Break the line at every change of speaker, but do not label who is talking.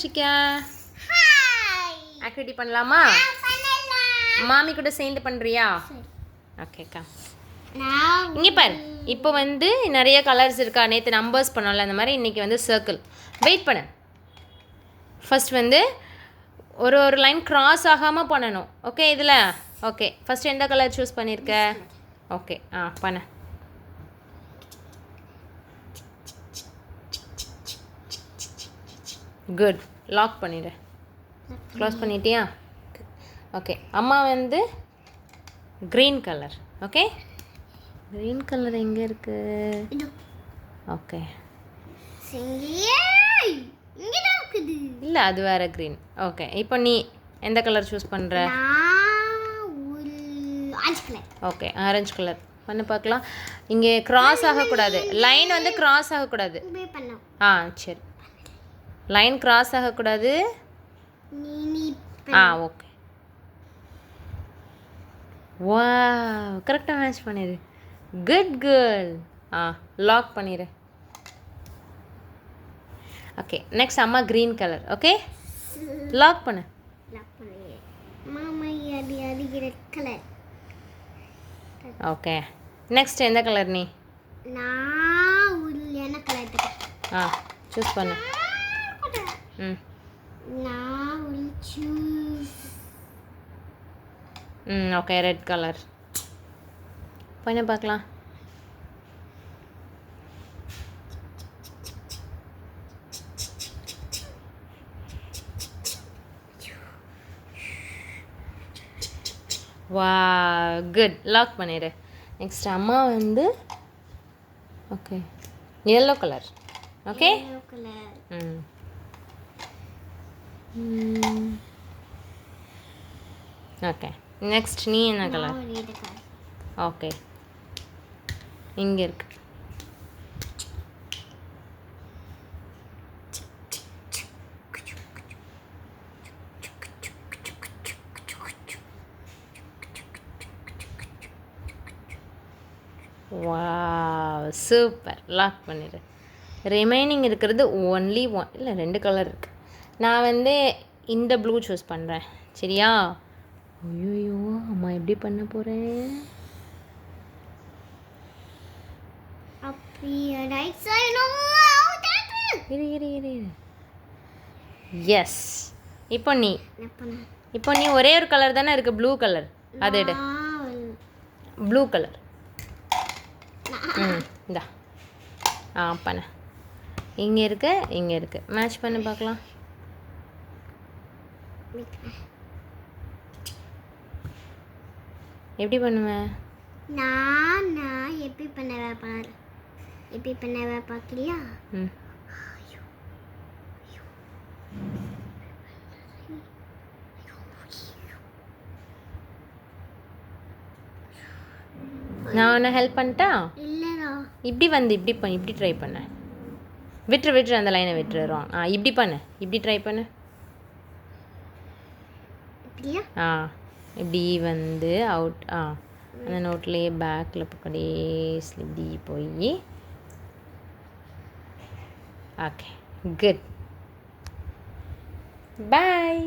Shikha activity பண்ணலாமா? மாமி கூட சேர்ந்து பண்ணுறியா? ஓகேக்கா. இங்கே பாரு, இப்போ வந்து நிறைய கலர்ஸ் இருக்கா. நேற்று நம்பர்ஸ் பண்ணோம்ல, அந்த மாதிரி இன்றைக்கி வந்து சர்க்கிள். வெயிட் பண்ணு. ஃபஸ்ட் வந்து ஒரு ஒரு லைன் க்ராஸ் ஆகாமல் பண்ணணும். ஓகே இதில்? ஓகே, ஃபஸ்ட் எந்த கலர் சூஸ் பண்ணியிருக்க? ஓகே, பண்ண. குட். லாக் பண்ணிடு. க்ளோஸ் பண்ணிட்டியா? ஓகே. அம்மா வந்து green colour. Okay, green colour எங்கே இருக்கு? ஓகே, இல்லை அது வேறு க்ரீன். ஓகே, இப்போ நீ எந்த கலர் சூஸ் பண்ணுற? ஓகே, ஆரஞ்சு கலர் பண்ணு பார்க்கலாம். இங்கே க்ராஸ் ஆகக்கூடாது, லைன் வந்து க்ராஸ் ஆகக்கூடாது. சரி, லைன் க்ராஸ் ஆகக்கூடாது. ஓகே. வா, கரெக்டாக மேட்ச் பண்ணிடு. Good girl. லாக் பண்ணிடு. ஓகே, நெக்ஸ்ட் அம்மா க்ரீன் கலர். ஓகே, லாக் பண்ணு. ஓகே, நெக்ஸ்ட் எந்த கலர் நீ? சூஸ் பண்ணு. ஓகே, ரெட் கலர் பண்ண பார்க்கலாம். வா, குட். லாக் பண்ணிடு. நெக்ஸ்ட் அம்மா வந்து okay yellow colour. Okay, okay. Next நீ என்ன கலர்? ஓகே, இங்கே இருக்கு. Wow, super. லாக் பண்ணிடு. ரிமைனிங் இருக்கிறது ஒன்லி ஒன், இல்லை 2 கலர் இருக்குது. நான் வந்து இந்த ப்ளூ சூஸ் பண்ணுறேன். சரியா? ஐயோ, அம்மா எப்படி பண்ண போகிறேன்? இரு. எஸ். இப்போ நீ ஒரே ஒரு கலர் தானே இருக்குது, ப்ளூ கலர். அது எடு. Blue colour. இந்தா. பண்ண. இங்கே இருக்கு. மேட்ச் பண்ணி பார்க்கலாம். எப்படி பண்ணுவேன்?
நான் எப்படி பண்ணுவேன் பாரு. எப்படி பண்ணுவேன் பார்க்கலையா?
நான் உன்னை ஹெல்ப் பண்ணிட்டா?
இல்லைடா.
இப்படி ட்ரை பண்ண. விட்டுரு, அந்த லைனை விட்டுறோம். இப்படி பண்ணு. இப்படி ட்ரை பண்ணு. இப்படி வந்து அவுட். அந்த நோட்லேயே பேக்கில் கடைசியில் இப்படி போய். Okay, good. பாய்.